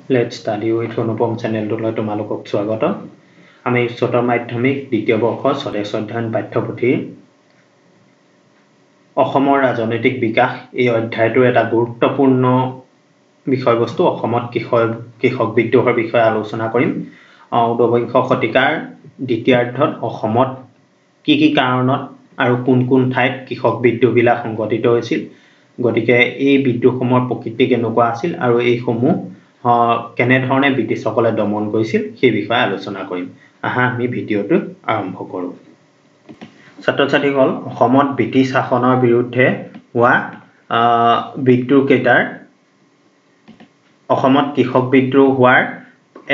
Let's study with Anupam channel to তোমালোকক স্বাগতম আমি উচ্চতৰ মাধ্যমিক দ্বিতীয় বৰ্ষ স্বদেশ অধ্যয়ন পাঠ্যপুথিৰ অসমৰ ৰাজনৈতিক বিকাশ এই অধ্যায়টোৰ এটা গুৰুত্বপূৰ্ণ বিষয়বস্তু অসমত কৃষক বিদ্ৰোহৰ বিষয়ে আলোচনা কৰিম ঊনবিংশ শতিকাৰ দ্বিতীয়াৰ্ধত অসমত কি কাৰণত আৰু কোন ঠাইত কৃষক বিদ্ৰোহবিলাক সংঘটিত হৈছিল গতিকে এই বিদ্ৰোহসমূহৰ প্ৰকৃতি কেনেকুৱা আছিল আৰু এই সমূহ কেনে ধৰণে ব্ৰিটিছসকলে দমন কৰিছিল সেই বিষয়ে আলোচনা কৰিম আহা আমি ভিডিঅটো আৰম্ভ কৰো ছাত্ৰ-ছাত্ৰীসকল অসমত ব্ৰিটিছ শাসনৰ বিৰুদ্ধে হোৱা বিদ্ৰোহ কেইটাৰ অসমত কৃষক বিদ্ৰোহ হোৱাৰ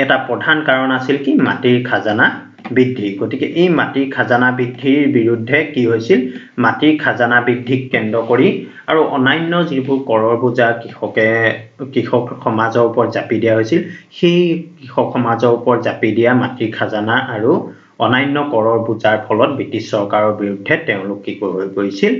এটা প্ৰধান কাৰণ আছিল কি মাটিৰ খাজানা বৃদ্ধি গতিকে এই মাটিৰ খাজানা বৃদ্ধিৰ বিৰুদ্ধে কি হৈছিল মাটিৰ খাজানা বৃদ্ধিক কেন্দ্ৰ কৰি আৰু অনান্য যিবোৰ কৰৰ বোজা কৃষক সমাজৰ ওপৰত জাপি দিয়া হৈছিল সেই কৃষক সমাজৰ ওপৰত জাপি দিয়া মাটিৰ খাজানা আৰু অনান্য কৰৰ বোজাৰ ফলত ব্ৰিটিছ চৰকাৰৰ বিৰুদ্ধে তেওঁলোক কি হৈ পৰিছিল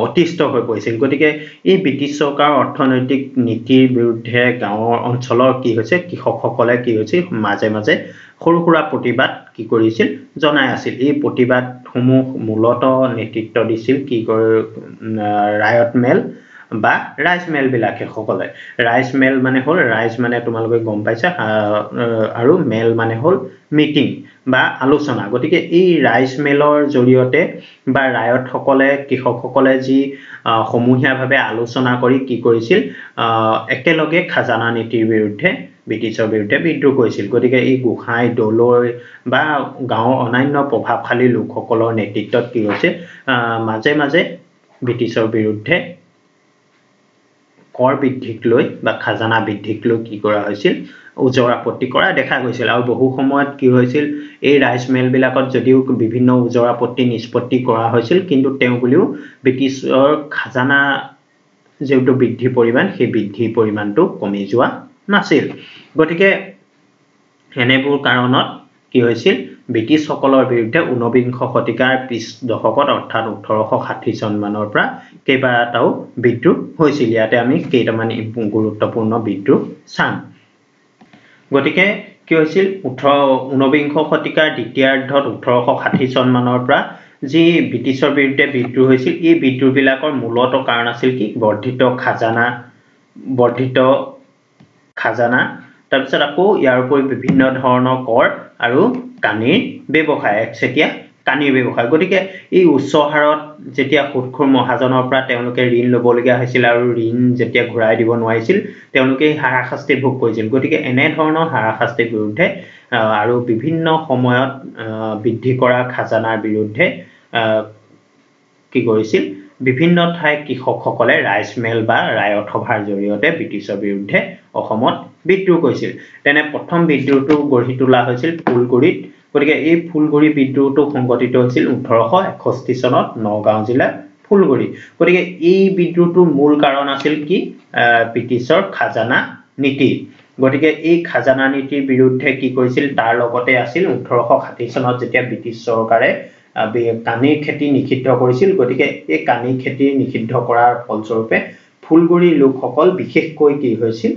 অতিষ্ঠ হৈ পৰিছিল গতিকে এই ব্ৰিটিছ চৰকাৰৰ অৰ্থনৈতিক নীতিৰ বিৰুদ্ধে গাঁৱৰ অঞ্চলৰ কি হৈছে কৃষকসকলে কি হৈছিল মাজে মাজে সৰু সুৰা প্ৰতিবাদ কি কৰিছিল জনাই আছিল এই প্ৰতিবাদসমূহ মূলতঃ নেতৃত্ব দিছিল কি ৰায়ত মেল বা ৰাইজ মেল বিলাকে সকলে ৰাইজ মেল মানে হল ৰাইজ মানে তোমালোকে গম পাইছা আৰু মেল মানে হল মিটিং বা আলোচনা গতিকে এই ৰাইজ মেলৰ জৰিয়তে বা ৰায়ত সকলে কৃষকসকলে যি সমূহীয়াভাৱে আলোচনা কৰি কি কৰিছিল একেলগে খাজানা নীতিৰ বিৰুদ্ধে ব্ৰিটিছৰ বিৰুদ্ধে বিদ্ৰোহ কৰিছিল গতিকে এই গোহাই দলৈ বা গাঁৱৰ অনান্য প্ৰভাৱশালী লোকসকলৰ নেতৃত্বত কি হৈছে মাজে মাজে ব্ৰিটিছৰ বিৰুদ্ধে কৰ বৃদ্ধিক লৈ বা খাজানা বৃদ্ধিক লৈ কি কৰা হৈছিল উজৰ আপত্তি কৰা দেখা গৈছিল আৰু বহু সময়ত কি হৈছিল এই ৰাইজ মেল বিলাকত যদিও বিভিন্ন উজৰ আপত্তি নিষ্পত্তি কৰা হৈছিল কিন্তু তেওঁ বুলিও ব্ৰিটিছৰ খাজানা যেটো বৃদ্ধি পৰিমাণ সেই বৃদ্ধি পৰিমাণটো কমি যোৱা নাছিল গতিকে এনেবোৰ কাৰণত কি হৈছিল ব্ৰিটিছ সকলৰ বিৰুদ্ধে ঊনবিংশ শতিকাৰ পিছ দশকত অৰ্থাৎ 1860 চন মানৰ পৰা কেইবাটাও বিদ্ৰোহ হৈছিল ইয়াতে আমি কেইটামান গুৰুত্বপূৰ্ণ বিদ্ৰোহ চাম গতিকে কি হৈছিল ঊনবিংশ শতিকাৰ দ্বিতীয়াৰ্ধত 1860 চন মানৰ পৰা যি ব্ৰিটিছৰ বিৰুদ্ধে বিদ্ৰোহ হৈছিল এই বিদ্ৰোহ বিলাকৰ মূলত কাৰণ আছিল কি বৰ্ধিত খাজানা তাৰপিছত আকৌ ইয়াৰ উপৰি বিভিন্ন ধৰণৰ কৰ আৰু কানিৰ ব্যৱসায় একচেটিয়া কানিৰ ব্যৱসায় গতিকে এই উচ্চ হাৰত যেতিয়া সুদখোৰ মহাজনৰ পৰা তেওঁলোকে ঋণ লবলগীয়া হৈছিল আৰু ঋণ যেতিয়া ঘূৰাই দিব নোৱাৰিছিল তেওঁলোকে হাৰাশাস্তি ভোগ কৰিছিল গতিকে এনে ধৰণৰ হাৰাশাস্তিৰ বিৰুদ্ধে আৰু বিভিন্ন সময়ত বৃদ্ধি কৰা খাজানাৰ বিৰুদ্ধে কি কৰিছিল বিভিন্ন ঠাই কৃষকসকলে ৰাইজ মেল বা ৰায়ত সভাৰ জৰিয়তে ব্ৰিটিছৰ বিৰুদ্ধে অসমত বিদ্ৰোহ কৰিছিল তেনে প্ৰথম বিদ্ৰোহটো গঢ়ি তোলা হৈছিল ফুলগুৰিত গতিকে এই ফুলগুৰি বিদ্ৰোহটো সংগঠিত হৈছিল 1861 চনত নগাঁও জিলা ফুলগুৰি গতিকে এই বিদ্ৰোহটোৰ মূল কাৰণ আছিল কি ব্ৰিটিছৰ খাজানা নীতি গতিকে এই খাজানা নীতিৰ বিৰুদ্ধে কি কৰিছিল তাৰ লগতে আছিল 1860 চনত যেতিয়া ব্ৰিটিছ চৰকাৰে কানিৰ খেতি নিষিদ্ধ কৰিছিল গতিকে এই কানিৰ খেতি নিষিদ্ধ কৰাৰ ফলস্বৰূপে ফুলগুৰি লোকসকল বিশেষকৈ কি হৈছিল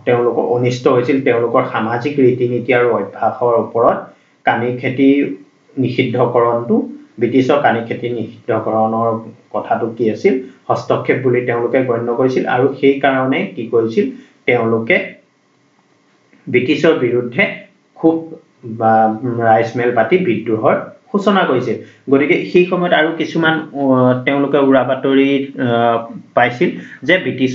তেওঁলোকৰ অনিষ্ট হৈছিল তেওঁলোকৰ সামাজিক ৰীতি-নীতি আৰু অভ্যাসৰ ওপৰত কানিৰ খেতি নিষিদ্ধকৰণটো ব্ৰিটিছৰ কানিৰ খেতি নিষিদ্ধকৰণৰ কথাটো কি আছিল হস্তক্ষেপ বুলি তেওঁলোকে গণ্য কৰিছিল আৰু সেই কাৰণে কি কৰিছিল তেওঁলোকে ব্ৰিটিছৰ বিৰুদ্ধে খুব ৰাইজ মেল পাতি বিদ্ৰোহৰ সূচনা কৰিছিল গতিকে সেই সময়ত আৰু কিছুমান তেওঁলোকে উৰা বাতৰি পাইছিল যে ব্ৰিটিছ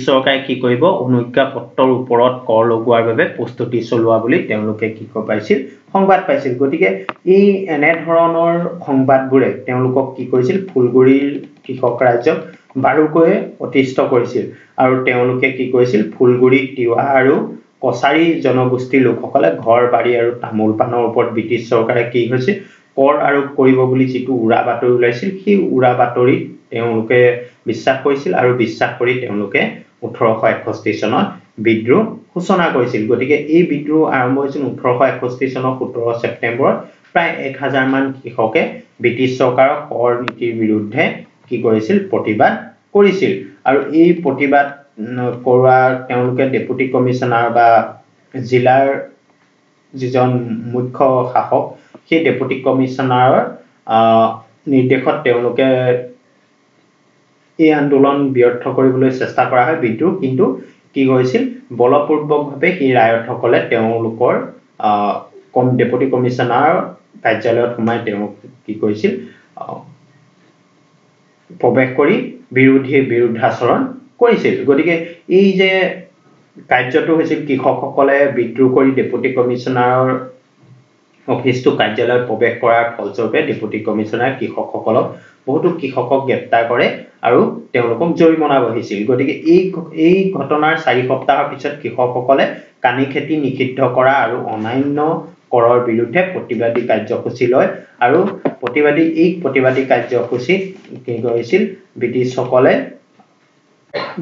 চৰকাৰে কি কৰিব অনুজ্ঞাপত্ৰৰ ওপৰত কৰ লগোৱাৰ বাবে প্ৰস্তুতি চলোৱা বুলি তেওঁলোকে কি পাইছিল সংবাদ পাইছিল গতিকে এই এনে ধৰণৰ সংবাদবোৰে তেওঁলোকক কি কৰিছিল ফুলগুৰিৰ কৃষক ৰাজ্যক বাৰুকৈ অতিষ্ঠ কৰিছিল আৰু তেওঁলোকে কি কৰিছিল ফুলগুৰি তিৱা আৰু কছাৰী জনগোষ্ঠীৰ লোকসকলে ঘৰ বাৰী আৰু তামোল পানৰ ওপৰত ব্ৰিটিছ চৰকাৰে কি হৈছে কৰ আৰু কৰিব বুলি যিটো উৰা বাতৰি ওলাইছিল সেই উৰা বাতৰিত তেওঁলোকে বিশ্বাস কৰিছিল আৰু বিশ্বাস কৰি তেওঁলোকে 1861 চনত বিদ্ৰোহ সূচনা কৰিছিল গতিকে এই বিদ্ৰোহ আৰম্ভ হৈছিল 1861 চনৰ 17 ছেপ্টেম্বৰত প্ৰায় 1000 মান কৃষকে ব্ৰিটিছ চৰকাৰৰ কৰ নীতিৰ বিৰুদ্ধে কি কৰিছিল প্ৰতিবাদ কৰিছিল আৰু এই প্ৰতিবাদ কৰোৱা তেওঁলোকে ডেপুটি কমিশনাৰ বা জিলাৰ যিজন মুখ্য শাসক সেই ডেপুটি কমিশনাৰৰ নিৰ্দেশত তেওঁলোকে এই আন্দোলন ব্যৰ্থ কৰিবলৈ চেষ্টা কৰা হয় বিদ্ৰোহ কিন্তু কি হৈছিল বলপূৰ্বকভাৱে এই ৰায়তসকলে তেওঁলোকৰ ডেপুটি কমিশনাৰ কাৰ্যালয়ত সোমাই তেওঁলোক কি কৰিছিল প্ৰৱেশ কৰি বিৰুদ্ধাচৰণ কৰিছিল গতিকে এই যে কাৰ্যটো হৈছিল কৃষকসকলে বিদ্ৰোহ কৰি ডেপুটি কমিশনাৰৰ অফিসটো কাৰ্যালয়ত প্ৰৱেশ কৰাৰ ফলস্বৰূপে ডেপুটি কমিশনাৰ কৃষকসকলক বহুতো কৃষকক গ্ৰেপ্তাৰ কৰে আৰু তেওঁলোকক জৰিমনা বহিছিল গতিকে এই ঘটনাৰ 4 সপ্তাহৰ পিছত কৃষকসকলে কানি খেতি নিষিদ্ধ কৰা আৰু অনান্য কৰৰ বিৰুদ্ধে প্ৰতিবাদী কাৰ্যসূচী লয় আৰু প্ৰতিবাদী কাৰ্যসূচী কি কৰিছিল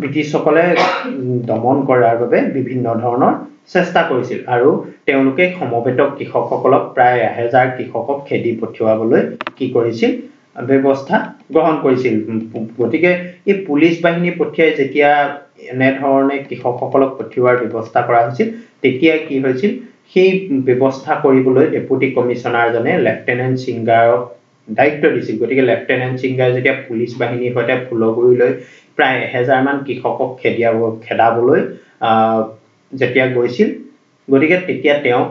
ব্ৰিটিছসকলে দমন কৰাৰ বাবে বিভিন্ন ধৰণৰ চেষ্টা কৰিছিল আৰু তেওঁলোকে সমবেত কৃষকসকলক প্ৰায় 1000 কৃষকক খেদি পঠিয়াবলৈ কি কৰিছিল ব্যৱস্থা গ্ৰহণ কৰিছিল গতিকে এই পুলিশ বাহিনী পঠিয়াই যেতিয়া এনে ধৰণে কৃষকসকলক পঠিওৱাৰ ব্যৱস্থা কৰা হৈছিল তেতিয়া কি হৈছিল সেই ব্যৱস্থা কৰিবলৈ ডেপুটি কমিশনাৰজনে লেফটেনেণ্ট সিংগাৰক দায়িত্ব দিছিল গতিকে লেফটেনেণ্ট সিংগাৰ যেতিয়া পুলিশ বাহিনীৰ সৈতে ফুলগুৰিলৈ প্ৰায় 1000 মান কৃষকক খেদাবলৈ যেতিয়া গৈছিল গতিকে তেতিয়া তেওঁ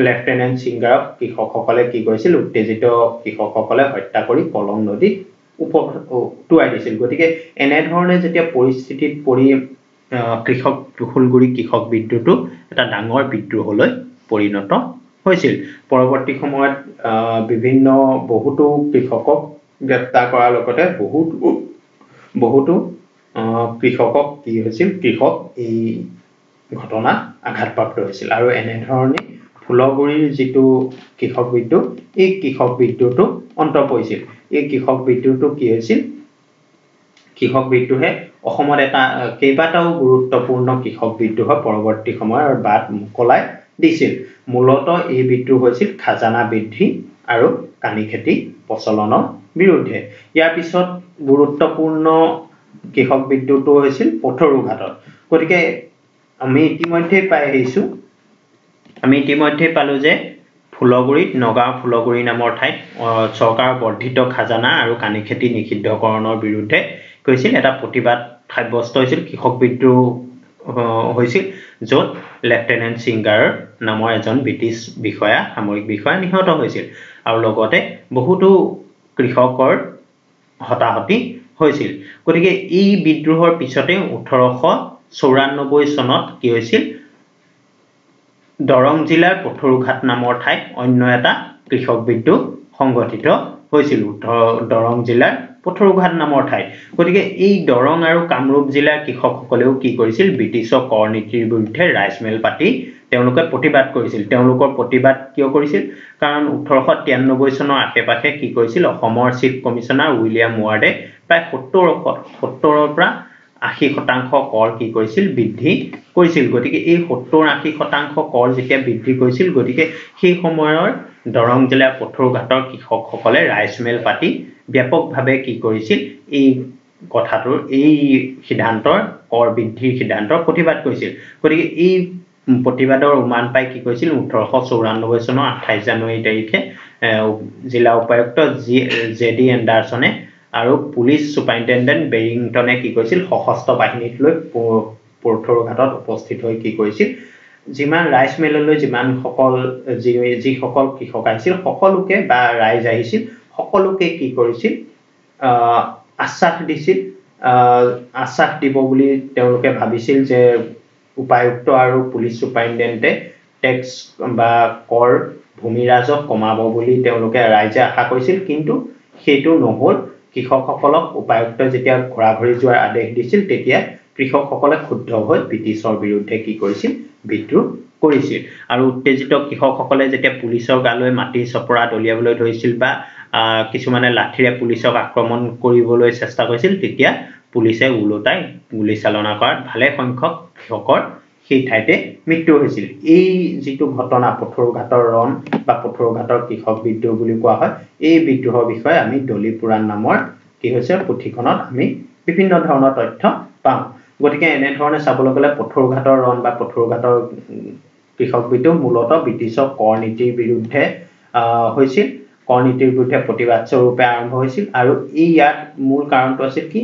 লেফটেনেণ্ট সিংগাৰক কৃষকসকলে কি কৰিছিল উত্তেজিত কৃষকসকলে হত্যা কৰি কলং নদীত উটুৱাই দিছিল গতিকে এনে ধৰণে যেতিয়া পৰিস্থিতিত পৰি কৃষক ফুলগুৰি কৃষক বিদ্ৰোহটো এটা ডাঙৰ বিদ্ৰোহলৈ পৰিণত হৈছিল পৰৱৰ্তী সময়ত বিভিন্ন বহুতো কৃষকক গ্ৰেপ্তাৰ কৰাৰ লগতে বহুতো কৃষকক কি হৈছিল কৃষক এই ঘটনা আঘাতপ্ৰাপ্ত হৈছিল আৰু এনে ধৰণে ফুলগুৰিৰ যিটো কৃষক বিদ্ৰোহ এই কৃষক বিদ্ৰোহটো অন্ত পৰিছিল এই কৃষক বিদ্ৰোহটো কি হৈছিল কৃষক বিদ্ৰোহে অসমত এটা কেইবাটাও গুৰুত্বপূৰ্ণ কৃষক বিদ্ৰোহৰ পৰৱৰ্তী সময়ৰ বাট মুকলাই দিছিল মূলতঃ এই বিদ্ৰোহ হৈছিল খাজানা বৃদ্ধি আৰু কানি খেতি প্ৰচলনৰ বিৰুদ্ধে ইয়াৰ পিছত গুৰুত্বপূৰ্ণ কৃষক বিদ্ৰোহটো হৈছিল পথৰুঘাটত গতিকে আমি ইতিমধ্যে পালো যে ফুলগুৰিত নগাঁও ফুলগুৰি নামৰ ঠাইত চৰকাৰৰ বৰ্ধিত খাজানা আৰু কানি খেতি নিষিদ্ধকৰণৰ বিৰুদ্ধে কৈছিল এটা প্ৰতিবাদ সাব্যস্ত হৈছিল কৃষক বিদ্ৰোহ হৈছিল য'ত লেফটেনেণ্ট সিংগাৰ নামৰ এজন ব্ৰিটিছ বিষয়া সামৰিক বিষয়া নিহত হৈছিল আৰু লগতে বহুতো কৃষকৰ হতাহতি হৈছিল গতিকে এই বিদ্ৰোহৰ পিছতে 1894 চনত কি হৈছিল দৰং জিলাৰ পথৰুঘাট নামৰ ঠাইত অন্য এটা কৃষক বিদ্ৰোহ সংগঠিত হৈছিল দৰং জিলাৰ পথৰুঘাট নামৰ ঠাইত গতিকে এই দৰং আৰু কামৰূপ জিলাৰ কৃষকসকলেও কি কৰিছিল ব্ৰিটিছৰ কৰ নীতিৰ বিৰুদ্ধে ৰাইচ মিল পাতি তেওঁলোকে প্ৰতিবাদ কৰিছিল তেওঁলোকৰ প্ৰতিবাদ কিয় কৰিছিল কাৰণ 1893 চনৰ আশে-পাশে কি কৰিছিল অসমৰ চিফ কমিশনাৰ উইলিয়াম ৱাৰ্ডে প্ৰায় 70ৰ পৰা 80% কৰ কি কৰিছিল বৃদ্ধি কৰিছিল গতিকে এই 70-80% কৰ যেতিয়া বৃদ্ধি কৰিছিল গতিকে সেই সময়ৰ দৰং জিলাৰ পথৰুঘাটৰ কৃষকসকলে ৰাইচ মিল পাতি ব্যাপকভাৱে কি কৰিছিল এই কথাটোৰ এই সিদ্ধান্তৰ কৰ বৃদ্ধিৰ সিদ্ধান্তৰ প্ৰতিবাদ কৰিছিল গতিকে এই প্ৰতিবাদৰ উমান পাই কি কৰিছিল 1894 চনৰ 28 জানুৱাৰী তাৰিখে জিলা উপায়ুক্ত জেডি এণ্ডাৰছনে আৰু পুলিচ সুপাৰিনটেণ্ডেণ্ট বেৰিংটনে কি কৰিছিল সশস্ত্ৰ বাহিনীক লৈ পথৰুঘাটত উপস্থিত হৈ কি কৰিছিল যিমান ৰাইচ মিললৈ যিসকল কৃষক আহিছিল সকলোকে বা ৰাইজ আহিছিল সকলোকে কি কৰিছিল আশ্বাস দিব বুলি তেওঁলোকে ভাবিছিল যে উপায়ুক্ত আৰু পুলিচ সুপাৰিনটেণ্ডেণ্টে টেক্স বা কৰ ভূমি ৰাজহ কমাব বুলি তেওঁলোকে ৰাইজে আশা কৰিছিল কিন্তু সেইটো নহল কৃষকসকলক উপায়ুক্ত যেতিয়া ঘৰাঘৰি যোৱাৰ আদেশ দিছিল তেতিয়া কৃষকসকলে ক্ষুব্ধ হৈ ব্ৰিটিছৰ বিৰুদ্ধে কি কৰিছিল বিদ্ৰোহ কৰিছিল আৰু উত্তেজিত কৃষকসকলে যেতিয়া পুলিচৰ গালৈ মাটি চপৰা দলিয়াবলৈ ধৰিছিল বা কিছুমানে লাঠিৰে পুলিচক আক্ৰমণ কৰিবলৈ চেষ্টা কৰিছিল তেতিয়া পুলিচে উলটাই গুলীচালনা কৰাত ভালে সংখ্যক কৃষকৰ সেই ঠাইতে মৃত্যু হৈছিল এই যিটো ঘটনা পথৰুঘাটৰ ৰণ বা পথৰুঘাটৰ কৃষক বিদ্ৰোহ বুলি কোৱা হয় এই বিদ্ৰোহৰ বিষয়ে আমি দলি পুৰাণ নামৰ কি হৈছে পুথিখনত আমি বিভিন্ন ধৰণৰ তথ্য পাওঁ গতিকে এনে ধৰণে চাবলৈ গ'লে পথৰুঘাটৰ ৰণ বা পথৰুঘাটৰ কৃষক বিদ্ৰোহ মূলতঃ ব্ৰিটিছৰ কৰ নীতিৰ বিৰুদ্ধে হৈছিল কৰ নীতিৰ বিৰুদ্ধে প্ৰতিবাদ স্বৰূপে আৰম্ভ হৈছিল আৰু ইয়াত মূল কাৰণটো আছিল কি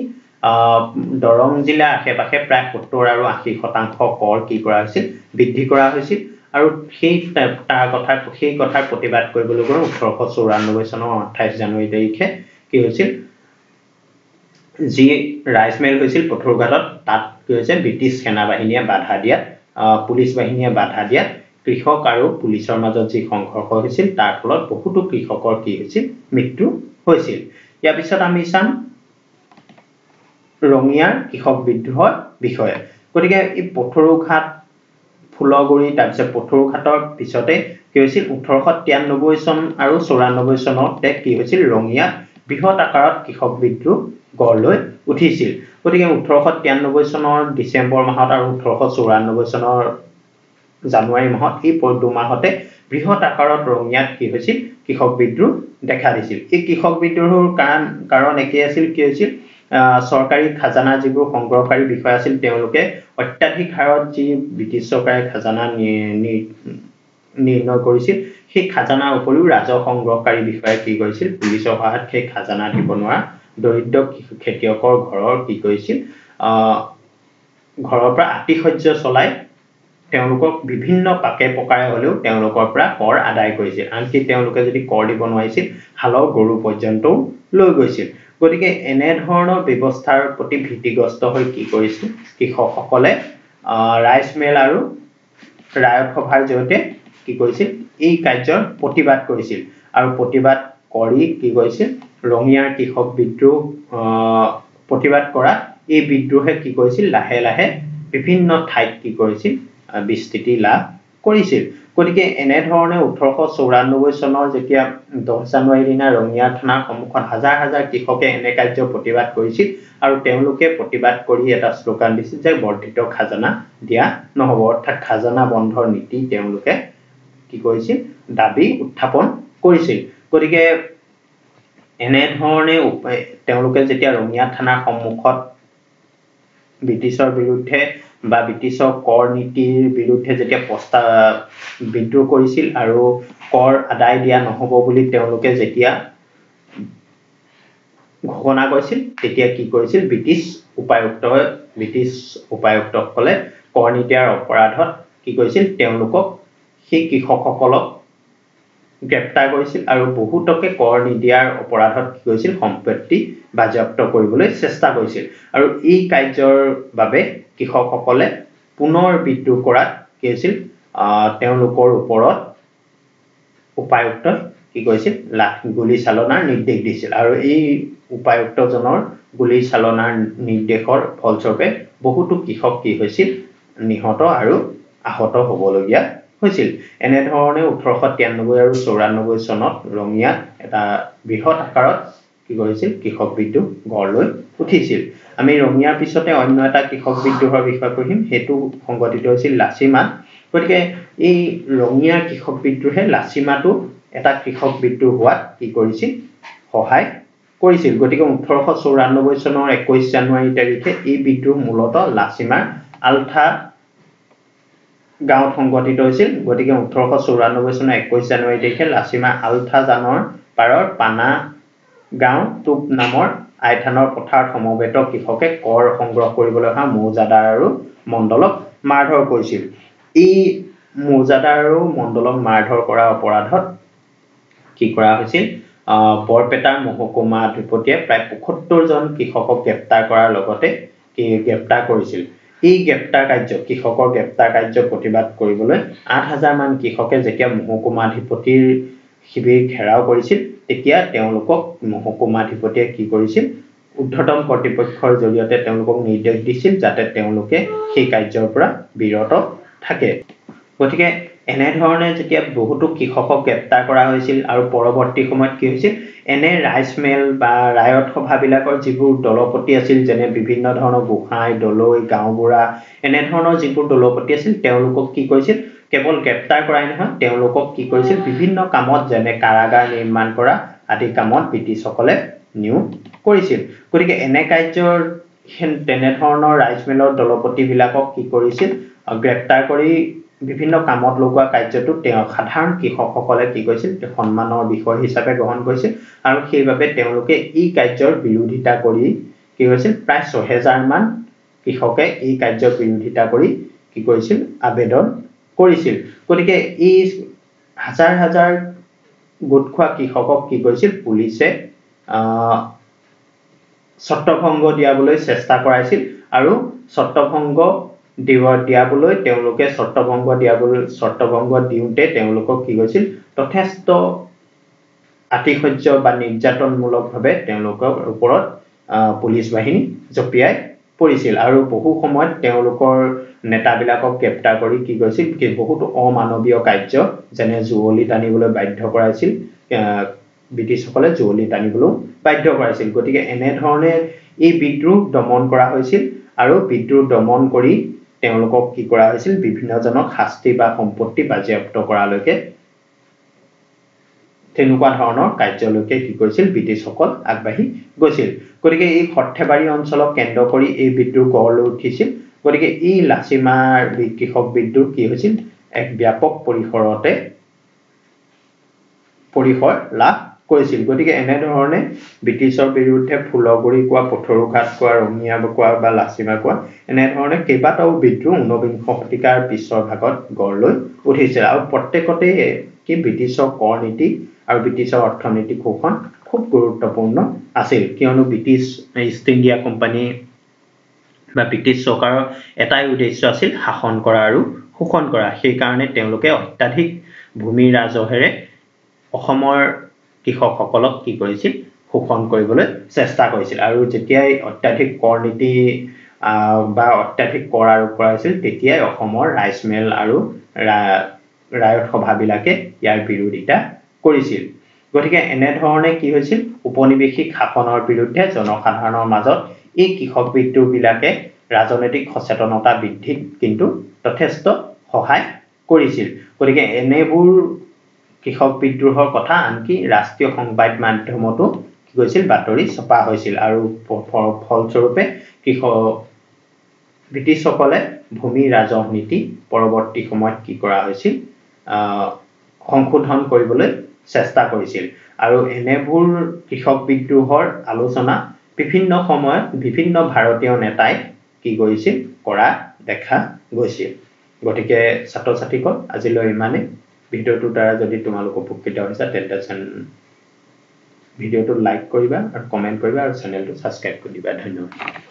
দৰং জিলা আশে-পাশে প্ৰায় 70 আৰু 80% কৰ কি কৰা হৈছিল বৃদ্ধি কৰা হৈছিল আৰু সেই কথাৰ প্ৰতিবাদ কৰিবলৈ গৈ 1894 চনৰ 28 জানুৱাৰী তাৰিখে কি হৈছিল যি ৰাইজমেল হৈছিল পথৰুঘাটত তাত কি হৈছে ব্ৰিটিছ সেনাবাহিনীয়ে বাধা দিয়াত পুলিচ বাহিনীয়ে বাধা দিয়াত কৃষক আৰু পুলিচৰ মাজত যি সংঘৰ্ষ হৈছিল তাৰ ফলত বহুতো কৃষকৰ কি হৈছিল মৃত্যু হৈছিল ইয়াৰ পিছত আমি চাম ৰঙিয়াৰ কৃষক বিদ্ৰোহৰ বিষয়ে গতিকে এই পথৰুঘাট ফুলগুৰি তাৰ পিছত পথৰুঘাটৰ পিছতে কি হৈছিল 1893 চন আৰু 94 চনতে কি হৈছিল ৰঙিয়াত বৃহৎ আকাৰত কৃষক বিদ্ৰোহ গঢ় লৈ উঠিছিল গতিকে 1893 চনৰ ডিসেম্বৰ মাহত আৰু 1894 চনৰ জানুৱাৰী মাহত এই দুমাহতে বৃহৎ আকাৰত ৰঙিয়াত কি হৈছিল কৃষক বিদ্ৰোহ দেখা দিছিল এই কৃষক বিদ্ৰোহৰ কাৰণ একে আছিল কি হৈছিল সৰকাৰি খাজানা যিবোৰ সংগ্ৰহকাৰী বিষয় আছিল তেওঁলোকে অত্যাধিক হাৰত যি ব্ৰিটিছ চৰকাৰে খাজানা নিৰ্ণয় কৰিছিল সেই খাজানাৰ উপৰিও ৰাজহ সংগ্ৰহকাৰী বিষয়ে কি কৰিছিল পুলিচৰ সহায়ত সেই খাজানা দিব নোৱাৰা দৰিদ্ৰ খেতিয়কৰ ঘৰৰ কি কৰিছিল ঘৰৰ পৰা আতিশয্য চলাই তেওঁলোকক বিভিন্ন পাকে পকাৰে হলেও তেওঁলোকৰ পৰা কৰ আদায় কৰিছিল আনকি তেওঁলোকে যদি কৰ দিব নোৱাৰিছিল হালৰ গৰু পৰ্যন্ত লৈ গৈছিল গতিকে এনে ধৰণৰ ব্যৱস্থাৰ প্ৰতি ভীতিগ্ৰস্ত হৈ কি কৰিছিল কৃষকসকলে ৰাইজমেল আৰু ৰায়ত সভাৰ জৰিয়তে কি কৰিছিল এই কাৰ্যৰ প্ৰতিবাদ কৰিছিল আৰু প্ৰতিবাদ কৰি কি কৰিছিল ৰঙিয়াৰ কৃষক বিদ্ৰোহ প্ৰতিবাদ কৰা এই বিদ্ৰোহে কি কৰিছিল লাহে লাহে বিভিন্ন ঠাইত কি কৰিছিল বিস্তৃতি লাভ কৰিছিল গতিকে এনে ধৰণে 1894 চনৰ যেতিয়া 10 জানুৱাৰী দিনা ৰঙিয়া থানাৰ সন্মুখত হাজাৰ হাজাৰ কৃষকে এনে কাৰ্য প্ৰতিবাদ কৰিছিল আৰু তেওঁলোকে প্ৰতিবাদ কৰি এটা স্লোগান দিছিল যে বৰ্ধিত খাজানা দিয়া নহব অৰ্থাৎ খাজানা বন্ধৰ নীতি তেওঁলোকে কি কৰিছিল দাবী উত্থাপন কৰিছিল গতিকে এনে ধৰণে তেওঁলোকে যেতিয়া ৰঙিয়া থানাৰ সন্মুখত ব্ৰিটিছৰ বিৰুদ্ধে বা ব্ৰিটিছৰ কৰ নীতিৰ বিৰুদ্ধে যেতিয়া বিদ্ৰোহ কৰিছিল আৰু কৰ আদায় দিয়া নহব বুলি তেওঁলোকে যেতিয়া ঘোষণা কৰিছিল তেতিয়া কি কৰিছিল ব্ৰিটিছ উপায়ুক্তসকলে কৰ নীতিৰ অপৰাধত কি কৰিছিল তেওঁলোকক সেই কৃষকসকলক গ্ৰেপ্তাৰ কৰিছিল আৰু বহুতকে কৰ নিদিয়াৰ অপৰাধত কি কৰিছিল সম্পত্তি বাজেয়াপ্ত কৰিবলৈ চেষ্টা কৰিছিল আৰু এই কাৰ্যৰ বাবে কৃষকসকলে পুনৰ বিদ্ৰোহ কৰাত কি হৈছিল তেওঁলোকৰ ওপৰত উপায়ুক্ত কি কৰিছিল গুলি চালনাৰ নিৰ্দেশ দিছিল আৰু এই উপায়ুক্তজনৰ গুলি চালনাৰ নিৰ্দেশৰ ফলস্বৰূপে বহুতো কৃষক কি হৈছিল নিহত আৰু আহত হ'বলগীয়া হৈছিল এনে ধৰণে 1893 আৰু 94 চনত ৰঙিয়াত এটা বৃহৎ আকাৰত কি কৰিছিল কৃষক বিদ্ৰোহ গঢ় লৈ উঠিছিল আমি ৰঙিয়াৰ পিছতে অন্য এটা কৃষক বিদ্ৰোহৰ বিষয় পঢ়িম হেতু সংগঠিত হৈছিল লাচিমাত গতিকে এই ৰঙিয়াৰ কৃষক বিদ্ৰোহে লাচিমাটো এটা কৃষক বিদ্ৰোহ হোৱাত কি কৰিছিল সহায় কৰিছিল গতিকে 1894 চনৰ 21 জানুৱাৰী তাৰিখে এই বিদ্ৰোহ মূলতঃ লাচিমাৰ আলথা গাঁৱত সংগঠিত হৈছিল গতিকে 1894 চনৰ 21 জানুৱাৰী তাৰিখে লাচিমা আলথা জানৰ পাৰৰ পানা গাঁও টুপ নামৰ আইথানৰ পথাৰত সমবেত কৃষকে কৰ সংগ্ৰহ কৰিবলৈ অহা মৌজাদাৰ আৰু মণ্ডলক মাৰধৰ কৰিছিল এই মৌজাদাৰ আৰু মণ্ডলক মাৰধৰ কৰা অপৰাধত কি কৰা হৈছিল বৰপেটাৰ মহকুমা অধিপতিয়ে প্ৰায় 75 জন কৃষকক গ্ৰেপ্তাৰ কৰাৰ লগতে গ্ৰেপ্তাৰ কৰিছিল এই গ্ৰেপ্তাৰ কাৰ্য কৃষকৰ গ্ৰেপ্তাৰ কাৰ্য প্ৰতিবাদ কৰিবলৈ 8000 মান কৃষকে যেতিয়া মহকুমাধিপতিৰ শিবিৰ ঘেৰাও কৰিছিল তেতিয়া তেওঁলোকক মহকুমাধিপতিয়ে কি কৰিছিল উদ্ধতম কৰ্তৃপক্ষৰ জৰিয়তে তেওঁলোকক নিৰ্দেশ দিছিল যাতে তেওঁলোকে সেই কাৰ্যৰ পৰা বিৰত থাকে গতিকে এনে ধৰণে যেতিয়া বহুতো কৃষকক গ্ৰেপ্তাৰ কৰা হৈছিল আৰু পৰৱৰ্তী সময়ত কি হৈছিল এনে ৰাইজমেল বা ৰায়ত সভাবিলাকৰ যিবোৰ দলপতি আছিল যেনে বিভিন্ন ধৰণৰ গোহাঁই দলৈ গাঁওবুঢ়া এনে ধৰণৰ যিবোৰ দলপতি আছিল তেওঁলোকক কি কৰিছিল কেৱল গ্ৰেপ্তাৰ কৰাই নহয় তেওঁলোকক কি কৰিছিল বিভিন্ন কামত যেনে কাৰাগাৰ নিৰ্মাণ কৰা আদি কামত ব্ৰিটিছসকলে নিয়োগ কৰিছিল গতিকে এনে কাৰ্যৰ তেনে ধৰণৰ ৰাইচ মিলৰ দলপতি বিলাকক কি কৰিছিল গ্ৰেপ্তাৰ কৰি বিভিন্ন কামত লগোৱা কাৰ্যটো তেওঁ সাধাৰণ কৃষকসকলে কি কৰিছিল সন্মানৰ বিষয় হিচাপে গ্ৰহণ কৰিছিল আৰু সেইবাবে তেওঁলোকে এই কাৰ্যৰ বিৰোধিতা কৰি কি হৈছিল প্ৰায় ৬০০০ মান কৃষকে এই কাৰ্যৰ বিৰোধিতা কৰি কি কৰিছিল আবেদন কৰিছিল গতিকে এই হাজাৰ হাজাৰ গোট খোৱা কৃষকক কি কৰিছিল পুলিচে ছত্ৰভংগ দিয়াবলৈ চেষ্টা কৰাইছিল আৰু ছত্ৰভংগ দিয়াবলৈ তেওঁলোকে ছত্ৰভংগ দিওঁতে তেওঁলোকক কি কৰিছিল যথেষ্ট আতিশয্য বা নিৰ্যাতনমূলকভাৱে তেওঁলোকৰ ওপৰত পুলিচ বাহিনী জপিয়াই পৰিছিল আৰু বহু সময়ত তেওঁলোকৰ নেতাবিলাকক গ্ৰেপ্তাৰ কৰি কি কৰিছিল বহুত অমানৱীয় কাৰ্য যেনে জুৱলি টানিবলৈ বাধ্য কৰাইছিল ব্ৰিটিছসকলে জুৱলি টানিবলৈ বাধ্য কৰাইছিল গতিকে এনে ধৰণে এই বিদ্ৰোহ দমন কৰা হৈছিল আৰু বিদ্ৰোহ দমন কৰি তেওঁলোকক কি কৰা হৈছিল বিভিন্নজনক শাস্তি বা সম্পত্তি বাজেয়াপ্ত কৰালৈকে তেনেকুৱা ধৰণৰ কাৰ্যলৈকে কি কৰিছিল ব্ৰিটিছসকল আগবাঢ়ি গৈছিল গতিকে এই সৰ্থেবাৰী অঞ্চলক কেন্দ্ৰ কৰি এই বিদ্ৰোহ গঢ় লৈ উঠিছিল গতিকে এই লাচিমাৰ কৃষক বিদ্ৰোহ কি হৈছিল এক ব্যাপক পৰিসৰ লাভ কৰিছিল গতিকে এনে ধৰণে ব্ৰিটিছৰ বিৰুদ্ধে ফুলগুৰি কোৱা পথৰুঘাট কোৱা ৰঙিয়া কোৱা বা লাচিমা কোৱা এনে ধৰণে কেইবাটাও বিদ্ৰোহ ঊনবিংশ শতিকাৰ পিছৰ ভাগত গঢ় লৈ উঠিছিল আৰু প্ৰত্যেকতে কি ব্ৰিটিছৰ কৰ নীতি আৰু ব্ৰিটিছৰ অৰ্থনৈতিক শোষণ খুব গুৰুত্বপূৰ্ণ আছিল কিয়নো ব্ৰিটিছ ইষ্ট ইণ্ডিয়া কোম্পানী বা ব্ৰিটিছ চৰকাৰৰ এটাই উদ্দেশ্য আছিল শাসন কৰা আৰু শোষণ কৰা সেই কাৰণে তেওঁলোকে অত্যাধিক ভূমি ৰাজহেৰে অসমৰ কৃষকসকলক কি কৰিছিল শোষণ কৰিবলৈ চেষ্টা কৰিছিল আৰু যেতিয়াই অত্যাধিক কৰ নীতি বা অত্যাধিক কৰ আৰোপ কৰাইছিল তেতিয়াই অসমৰ ৰাইচ মিল আৰু ৰায়ত সভাবিলাকে ইয়াৰ বিৰোধিতা কৰিছিল গতিকে এনে ধৰণে কি হৈছিল উপনিবেশিক শাসনৰ বিৰুদ্ধে জনসাধাৰণৰ মাজত এই কৃষক বিদ্ৰোহ বিলাকে ৰাজনৈতিক সচেতনতা বৃদ্ধিত কিন্তু যথেষ্ট সহায় কৰিছিল গতিকে এনেবোৰ কৃষক বিদ্ৰোহৰ কথা আনকি ৰাষ্ট্ৰীয় সংবাদ মাধ্যমতো কি কৈছিল বাতৰি ছপা হৈছিল আৰু ফলস্বৰূপে ব্ৰিটিছসকলে ভূমি ৰাজহ নীতি পৰৱৰ্তী সময়ত কি কৰা হৈছিল সংশোধন কৰিবলৈ চেষ্টা কৰিছিল আৰু এনেবোৰ কৃষক বিদ্ৰোহৰ আলোচনা বিভিন্ন সময়ত বিভিন্ন ভাৰতীয় নেতাই কি কৰিছিল কৰা দেখা গৈছিল গতিকে ছাত্ৰ ছাত্ৰীসকল আজিলৈ ইমানে ভিডিঅ'টোৰ দ্বাৰা যদি তোমালোক উপকৃত হৈছা তেন্তে ভিডিঅ'টো লাইক কৰিবা আৰু কমেন্ট কৰিবা আৰু চেনেলটো সাবস্ক্ৰাইব কৰি দিবা ধন্যবাদ